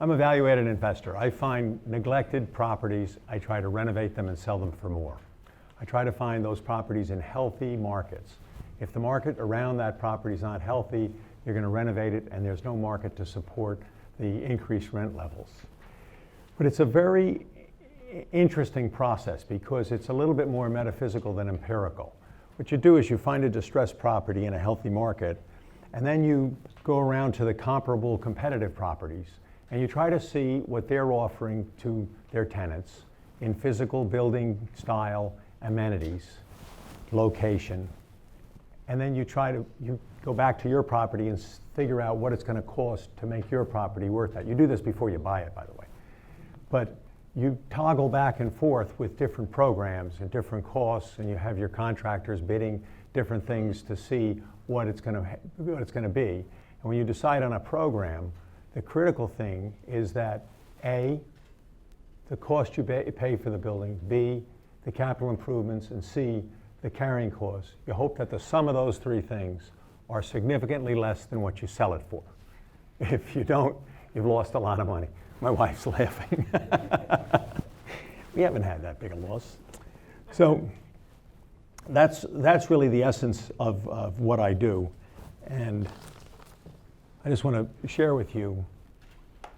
I'm a value-added investor. I find neglected properties, I try to renovate them and sell them for more. I try to find those properties in healthy markets. If the market around that property is not healthy, you're going to renovate it and there's no market to support the increased rent levels. But it's a very interesting process because it's a little bit more metaphysical than empirical. What you do is you find a distressed property in a healthy market, and then you go around to the comparable competitive properties and you try to see what they're offering to their tenants in physical, building style, amenities, location, and then you go back to your property and figure out what it's going to cost to make your property worth that. You do this before you buy it, by the way. But you toggle back and forth with different programs and different costs, and you have your contractors bidding different things to see what it's going to be. And when you decide on a program, the critical thing is that A, the cost you pay for the building, B, the capital improvements, and C, the carrying costs. You hope that the sum of those three things are significantly less than what you sell it for. If you don't, you've lost a lot of money. My wife's laughing. We haven't had that big a loss. So that's really the essence of what I do. And I just want to share with you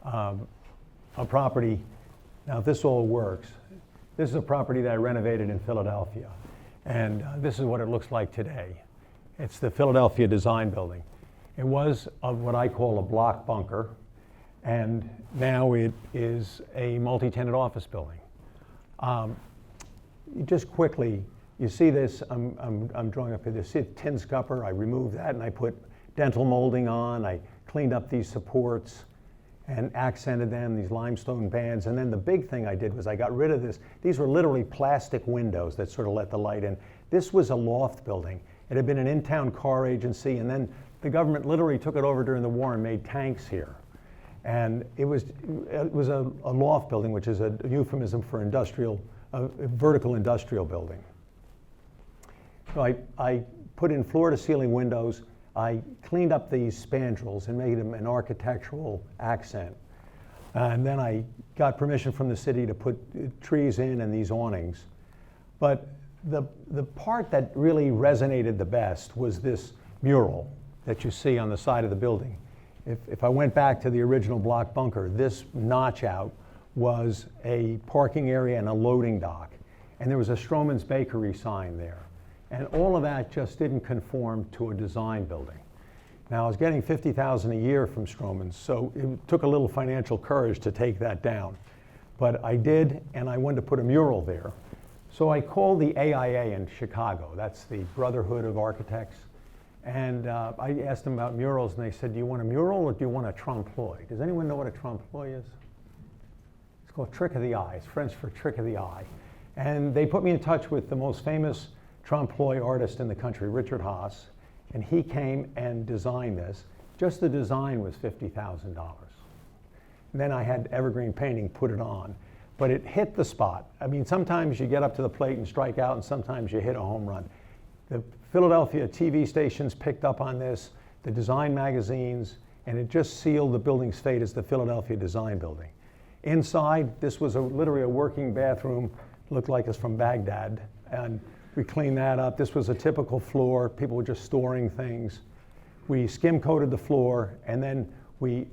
a property. Now, if this all works, this is a property that I renovated in Philadelphia. And this is what it looks like today. It's the Philadelphia Design Building. It was what I call a block bunker, and now it is a multi-tenant office building. Just quickly, you see this, I'm drawing up here, this tin scupper. I removed that and I put dental molding on. I cleaned up these supports and accented them, these limestone bands. And then the big thing I did was I got rid of this. These were literally plastic windows that sort of let the light in. This was a loft building. It had been an in-town car agency, and then the government literally took it over during the war and made tanks here. And it was a loft building, which is a euphemism for a vertical industrial building. So I put in floor-to-ceiling windows. I cleaned up these spandrels and made them an architectural accent. And then I got permission from the city to put trees in and these awnings. But the part that really resonated the best was this mural that you see on the side of the building. If I went back to the original block bunker, this notch out was a parking area and a loading dock. And there was a Stroman's Bakery sign there. And all of that just didn't conform to a design building. Now, I was getting $50,000 a year from Stroman's, so it took a little financial courage to take that down. But I did, and I wanted to put a mural there. So I called the AIA in Chicago. That's the Brotherhood of Architects. And I asked them about murals, and they said, do you want a mural or do you want a trompe-l'oeil? Does anyone know what a trompe-l'oeil is? It's called trick of the eye. It's French for trick of the eye. And they put me in touch with the most famous trompe-l'oeil artist in the country, Richard Haas, and he came and designed this. Just the design was $50,000. And then I had Evergreen Painting put it on, but it hit the spot. I mean, sometimes you get up to the plate and strike out, and sometimes you hit a home run. The Philadelphia TV stations picked up on this, the design magazines, and it just sealed the building's fate as the Philadelphia Design Building. Inside, this was literally a working bathroom, looked like it's from Baghdad, and we cleaned that up. This was a typical floor. People were just storing things. We skim coated the floor, and then we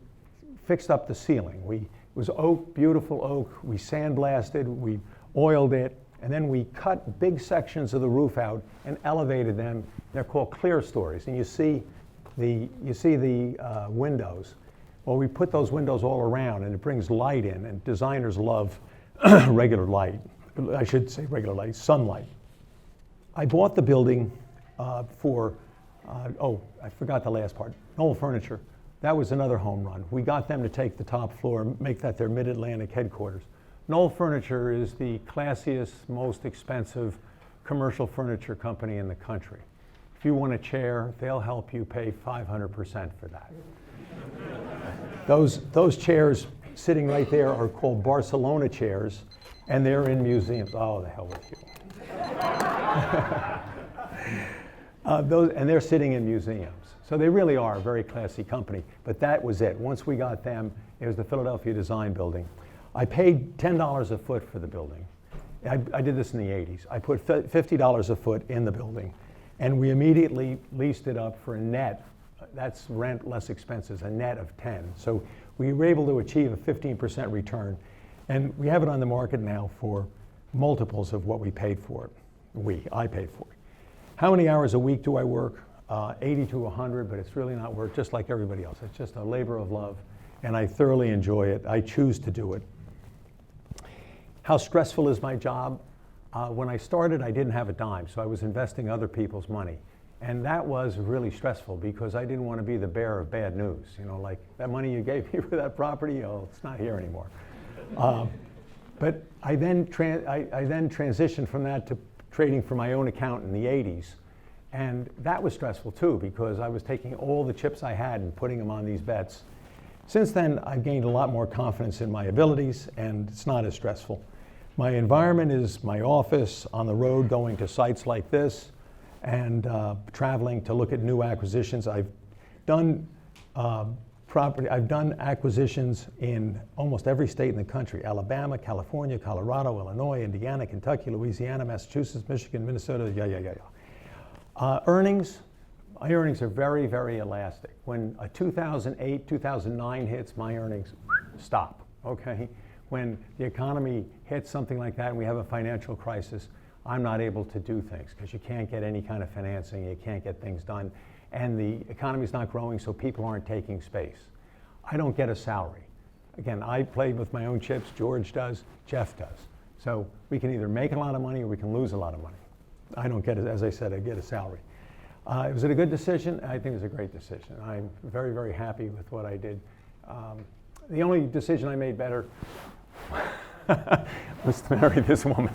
fixed up the ceiling. It was oak, beautiful oak. We sandblasted, we oiled it, and then we cut big sections of the roof out and elevated them. They're called clear stories. And you see the windows. Well, we put those windows all around, and it brings light in, and designers love regular light. I should say regular light, sunlight. I bought the building I forgot the last part, Knoll Furniture. That was another home run. We got them to take the top floor, make that their Mid-Atlantic headquarters. Knoll Furniture is the classiest, most expensive commercial furniture company in the country. If you want a chair, they'll help you pay 500% for that. Those chairs sitting right there are called Barcelona chairs, and they're in museums. Oh, the hell with you. And they're sitting in museums. So they really are a very classy company. But that was it. Once we got them, It was the Philadelphia Design Building. I paid $10 a foot for the building. I did this in the 80s. I put $50 a foot in the building, and we immediately leased it up for a net, that's rent less expenses, a net of 10. So we were able to achieve a 15% return, and we have it on the market now for multiples of what we paid for it. I paid for it. How many hours a week do I work? 80 to 100, but it's really not work, just like everybody else. It's just a labor of love, and I thoroughly enjoy it. I choose to do it. How stressful is my job? When I started, I didn't have a dime, so I was investing other people's money. And that was really stressful because I didn't want to be the bearer of bad news. You know, like, that money you gave me for that property, oh, it's not here anymore. But I then transitioned from that to trading for my own account in the 80s. And that was stressful too, because I was taking all the chips I had and putting them on these bets. Since then, I've gained a lot more confidence in my abilities, and it's not as stressful. My environment is my office, on the road going to sites like this, and traveling to look at new acquisitions. I've done acquisitions in almost every state in the country: Alabama, California, Colorado, Illinois, Indiana, Kentucky, Louisiana, Massachusetts, Michigan, Minnesota, Earnings, my earnings are very, very elastic. When a 2008, 2009 hits, my earnings stop, okay? When the economy hits something like that and we have a financial crisis, I'm not able to do things because you can't get any kind of financing, you can't get things done, and the economy's not growing, so people aren't taking space. I don't get a salary. Again, I play with my own chips, George does, Jeff does. So we can either make a lot of money or we can lose a lot of money. I don't get it, as I said, I get a salary. Was it a good decision? I think it was a great decision. I'm very, very happy with what I did. The only decision I made better was to marry this woman.